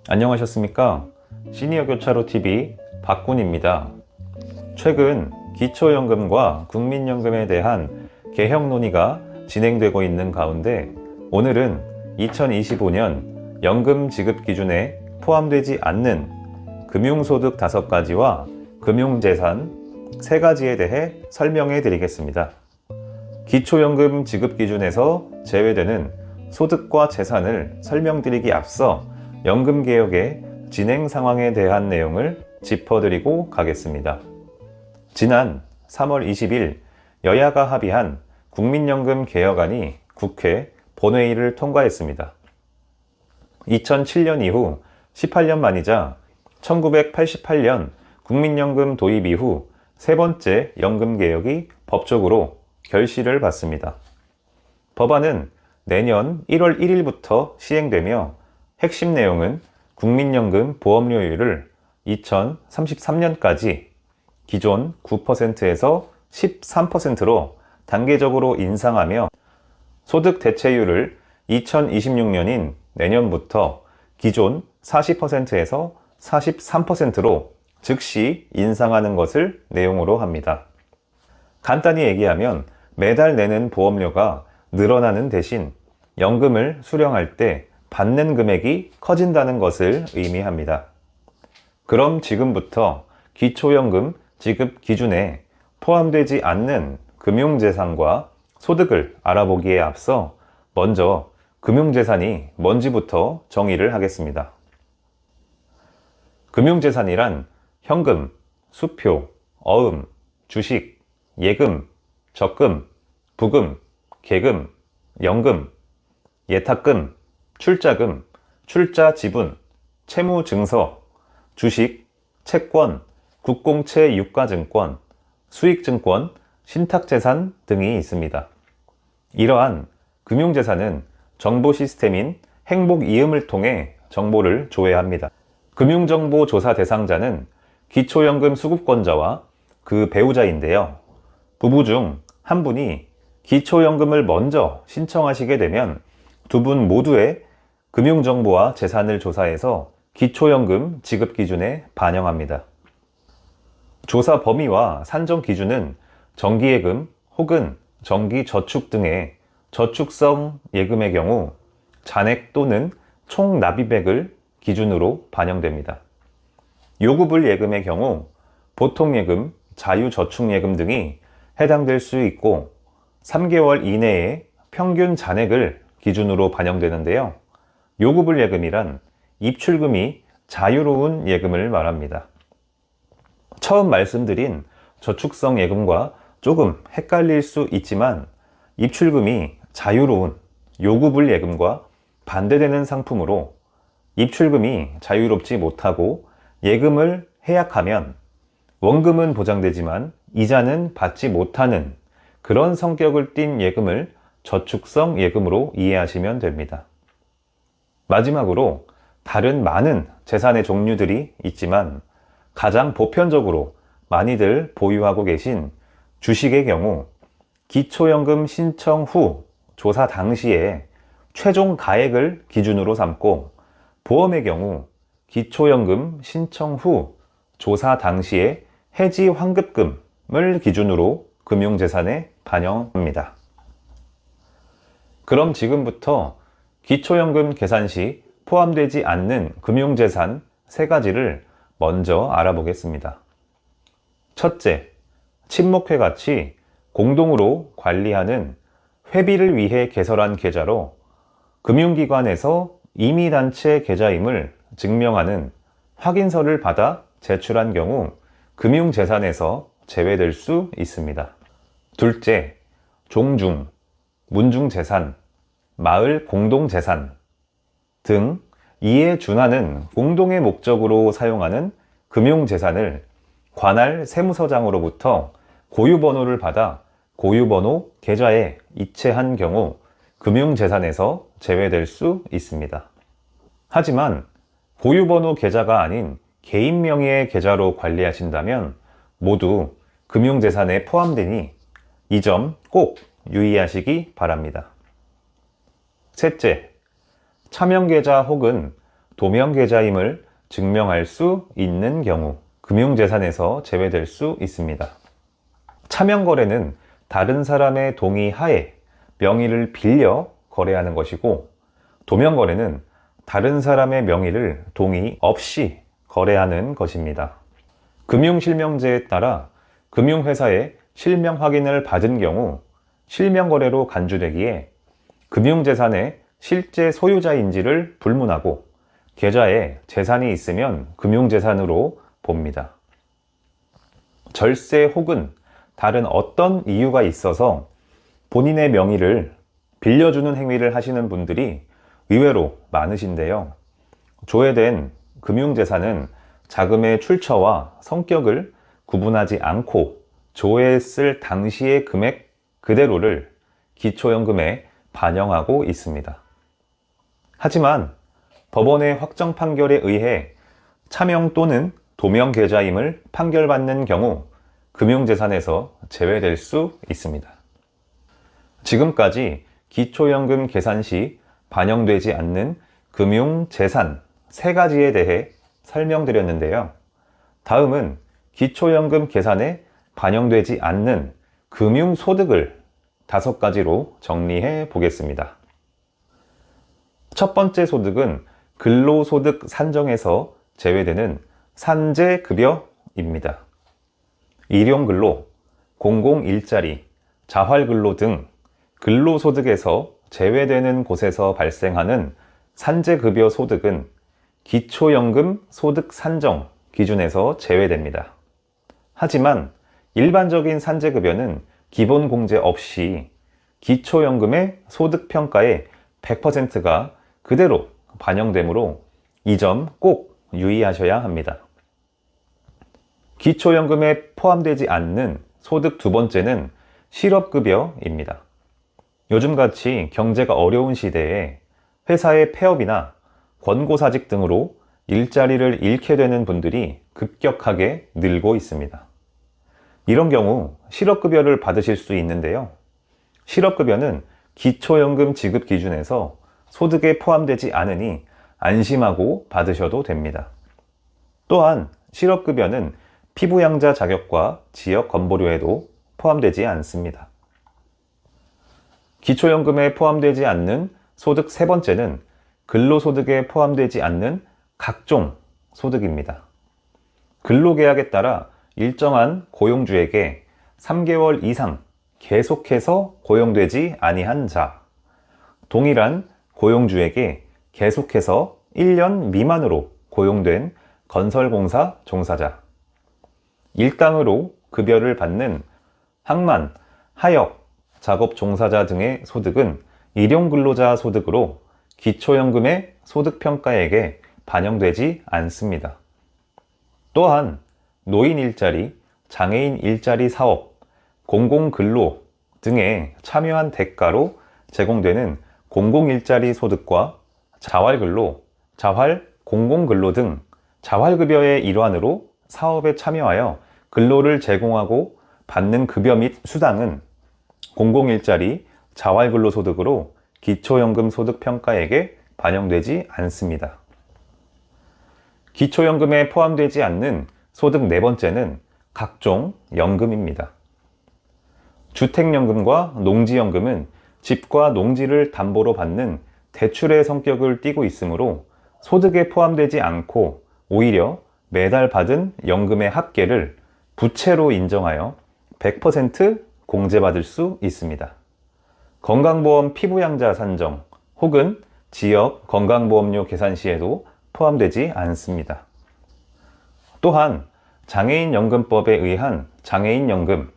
안녕하셨습니까? 시니어 교차로 TV 박군입니다. 최근 기초연금과 국민연금에 대한 개혁 논의가 진행되고 있는 가운데 오늘은 2025년 연금 지급 기준에 포함되지 않는 금융소득 5가지와 금융재산 3가지에 대해 설명해 드리겠습니다. 기초연금 지급 기준에서 제외되는 소득과 재산을 설명드리기 앞서 연금개혁의 진행 상황에 대한 내용을 짚어드리고 가겠습니다. 지난 3월 20일 여야가 합의한 국민연금 개혁안이 국회 본회의를 통과했습니다. 2007년 이후 18년 만이자 1988년 국민연금 도입 이후 3번째 연금개혁이 법적으로 결실을 받습니다. 법안은 내년 1월 1일부터 시행되며 핵심 내용은 국민연금 보험료율을 2033년까지 기존 9%에서 13%로 단계적으로 인상하며 소득 대체율을 2026년인 내년부터 기존 40%에서 43%로 즉시 인상하는 것을 내용으로 합니다. 간단히 얘기하면 매달 내는 보험료가 늘어나는 대신 연금을 수령할 때 받는 금액이 커진다는 것을 의미합니다. 그럼 지금부터 기초연금 지급 기준에 포함되지 않는 금융재산과 소득을 알아보기에 앞서 먼저 금융재산이 뭔지부터 정의를 하겠습니다. 금융재산이란 현금, 수표, 어음, 주식, 예금, 적금, 부금, 계금, 연금, 예탁금, 출자금, 출자 지분, 채무증서, 주식, 채권, 국공채 유가증권, 수익증권, 신탁재산 등이 있습니다. 이러한 금융재산은 정보 시스템인 행복이음을 통해 정보를 조회합니다. 금융정보조사 대상자는 기초연금 수급권자와 그 배우자인데요. 부부 중 한 분이 기초연금을 먼저 신청하시게 되면 두 분 모두의 금융정보와 재산을 조사해서 기초연금 지급 기준에 반영합니다. 조사 범위와 산정 기준은 정기예금 혹은 정기저축 등의 저축성 예금의 경우 잔액 또는 총 납입액을 기준으로 반영됩니다. 요구불 예금의 경우 보통예금, 자유저축예금 등이 해당될 수 있고 3개월 이내의 평균 잔액을 기준으로 반영되는데요. 요구불 예금이란 입출금이 자유로운 예금을 말합니다. 처음 말씀드린 저축성 예금과 조금 헷갈릴 수 있지만 입출금이 자유로운 요구불 예금과 반대되는 상품으로 입출금이 자유롭지 못하고 예금을 해약하면 원금은 보장되지만 이자는 받지 못하는 그런 성격을 띤 예금을 저축성 예금으로 이해하시면 됩니다. 마지막으로 다른 많은 재산의 종류들이 있지만 가장 보편적으로 많이들 보유하고 계신 주식의 경우 기초연금 신청 후 조사 당시에 최종 가액을 기준으로 삼고 보험의 경우 기초연금 신청 후 조사 당시에 해지 환급금을 기준으로 금융재산에 반영합니다. 그럼 지금부터 기초연금 계산 시 포함되지 않는 금융재산 3가지를 먼저 알아보겠습니다. 첫째, 친목회 같이 공동으로 관리하는 회비를 위해 개설한 계좌로 금융기관에서 임의단체 계좌임을 증명하는 확인서를 받아 제출한 경우 금융재산에서 제외될 수 있습니다. 둘째, 종중, 문중재산, 마을 공동재산 등 이에 준하는 공동의 목적으로 사용하는 금융재산을 관할 세무서장으로부터 고유번호를 받아 고유번호 계좌에 이체한 경우 금융재산에서 제외될 수 있습니다. 하지만 고유번호 계좌가 아닌 개인 명의의 계좌로 관리하신다면 모두 금융재산에 포함되니 이 점 꼭 유의하시기 바랍니다. 셋째, 차명계좌 혹은 도명계좌임을 증명할 수 있는 경우 금융재산에서 제외될 수 있습니다. 차명거래는 다른 사람의 동의 하에 명의를 빌려 거래하는 것이고, 도명거래는 다른 사람의 명의를 동의 없이 거래하는 것입니다. 금융실명제에 따라 금융회사의 실명 확인을 받은 경우 실명거래로 간주되기에 금융재산의 실제 소유자인지를 불문하고 계좌에 재산이 있으면 금융재산으로 봅니다. 절세 혹은 다른 어떤 이유가 있어서 본인의 명의를 빌려주는 행위를 하시는 분들이 의외로 많으신데요. 조회된 금융재산은 자금의 출처와 성격을 구분하지 않고 조회했을 당시의 금액 그대로를 기초연금에 반영하고 있습니다. 하지만 법원의 확정 판결에 의해 차명 또는 도명 계좌임을 판결받는 경우 금융재산에서 제외될 수 있습니다. 지금까지 기초연금 계산 시 반영되지 않는 금융재산 3가지에 대해 설명드렸는데요. 다음은 기초연금 계산에 반영되지 않는 금융소득을 5가지로 정리해 보겠습니다. 첫 번째 소득은 근로소득 산정에서 제외되는 산재급여입니다. 일용근로, 공공일자리, 자활근로 등 근로소득에서 제외되는 곳에서 발생하는 산재급여 소득은 기초연금 소득 산정 기준에서 제외됩니다. 하지만 일반적인 산재급여는 기본공제 없이 기초연금의 소득평가의 100%가 그대로 반영되므로 이 점 꼭 유의하셔야 합니다. 기초연금에 포함되지 않는 소득 두 번째는 실업급여입니다. 요즘같이 경제가 어려운 시대에 회사의 폐업이나 권고사직 등으로 일자리를 잃게 되는 분들이 급격하게 늘고 있습니다. 이런 경우 실업급여를 받으실 수 있는데요. 실업급여는 기초연금 지급 기준에서 소득에 포함되지 않으니 안심하고 받으셔도 됩니다. 또한 실업급여는 피부양자 자격과 지역 건보료에도 포함되지 않습니다. 기초연금에 포함되지 않는 소득 세 번째는 근로소득에 포함되지 않는 각종 소득입니다. 근로계약에 따라 일정한 고용주에게 3개월 이상 계속해서 고용되지 아니한 자, 동일한 고용주에게 계속해서 1년 미만으로 고용된 건설공사 종사자, 일당으로 급여를 받는 항만, 하역, 작업 종사자 등의 소득은 일용근로자 소득으로 기초연금의 소득평가액에 반영되지 않습니다. 또한 노인 일자리, 장애인 일자리 사업, 공공근로 등에 참여한 대가로 제공되는 공공일자리 소득과 자활근로, 자활 공공근로 등 자활급여의 일환으로 사업에 참여하여 근로를 제공하고 받는 급여 및 수당은 공공일자리, 자활근로 소득으로 기초연금 소득평가액에 반영되지 않습니다. 기초연금에 포함되지 않는 소득 네 번째는 각종 연금입니다. 주택연금과 농지연금은 집과 농지를 담보로 받는 대출의 성격을 띠고 있으므로 소득에 포함되지 않고 오히려 매달 받은 연금의 합계를 부채로 인정하여 100% 공제받을 수 있습니다. 건강보험 피부양자 산정 혹은 지역 건강보험료 계산 시에도 포함되지 않습니다. 또한 장애인연금법에 의한 장애인연금,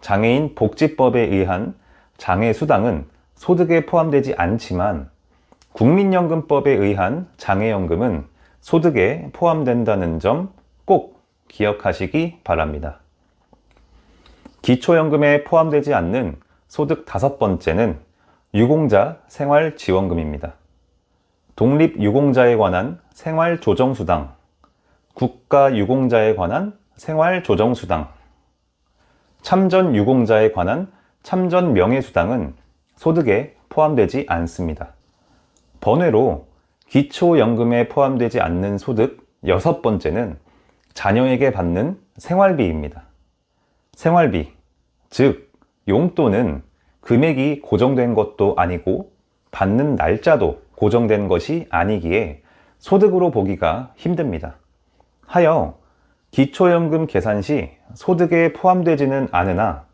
장애인복지법에 의한 장애수당은 소득에 포함되지 않지만 국민연금법에 의한 장애연금은 소득에 포함된다는 점 꼭 기억하시기 바랍니다. 기초연금에 포함되지 않는 소득 다섯 번째는 유공자 생활지원금입니다. 독립유공자에 관한 생활조정수당, 국가유공자에 관한 생활조정수당, 참전유공자에 관한 참전명예수당은 소득에 포함되지 않습니다. 번외로 기초연금에 포함되지 않는 소득 여섯 번째는 자녀에게 받는 생활비입니다. 생활비, 즉 용돈은 금액이 고정된 것도 아니고 받는 날짜도 고정된 것이 아니기에 소득으로 보기가 힘듭니다. 하여 기초연금 계산 시 소득에 포함되지는 않으나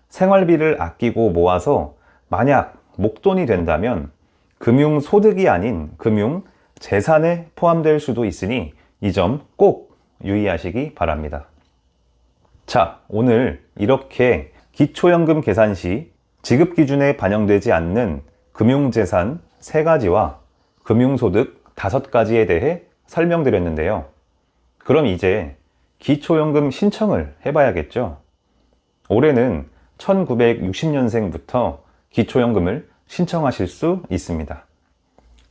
생활비를 아끼고 모아서 만약 목돈이 된다면 금융소득이 아닌 금융재산에 포함될 수도 있으니 이 점 꼭 유의하시기 바랍니다. 자, 오늘 이렇게 기초연금 계산 시 지급 기준에 반영되지 않는 금융재산 3가지와 금융소득 5가지에 대해 설명드렸는데요. 그럼 이제 기초연금 신청을 해봐야겠죠? 올해는 1960년생부터 기초연금을 신청하실 수 있습니다.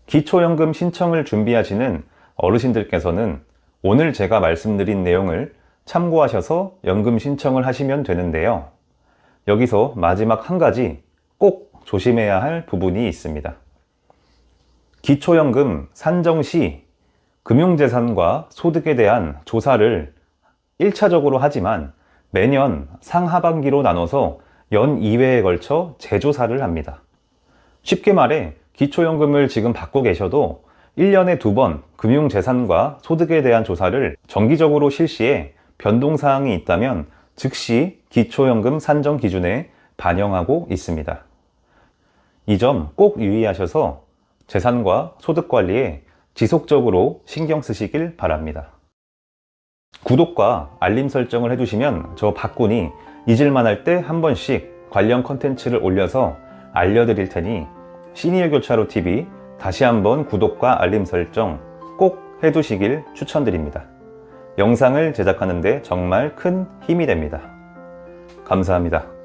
기초연금 신청을 준비하시는 어르신들께서는 오늘 제가 말씀드린 내용을 참고하셔서 연금 신청을 하시면 되는데요. 여기서 마지막 한 가지 꼭 조심해야 할 부분이 있습니다. 기초연금 산정 시 금융재산과 소득에 대한 조사를 1차적으로 하지만 매년 상하반기로 나눠서 연 2회에 걸쳐 재조사를 합니다. 쉽게 말해 기초연금을 지금 받고 계셔도 1년에 2번 금융재산과 소득에 대한 조사를 정기적으로 실시해 변동사항이 있다면 즉시 기초연금 산정 기준에 반영하고 있습니다. 이 점 꼭 유의하셔서 재산과 소득 관리에 지속적으로 신경 쓰시길 바랍니다. 구독과 알림 설정을 해주시면 저 박군이 잊을만 할 때 한 번씩 관련 컨텐츠를 올려서 알려드릴 테니 시니어 교차로 TV 다시 한번 구독과 알림 설정 꼭 해두시길 추천드립니다. 영상을 제작하는 데 정말 큰 힘이 됩니다. 감사합니다.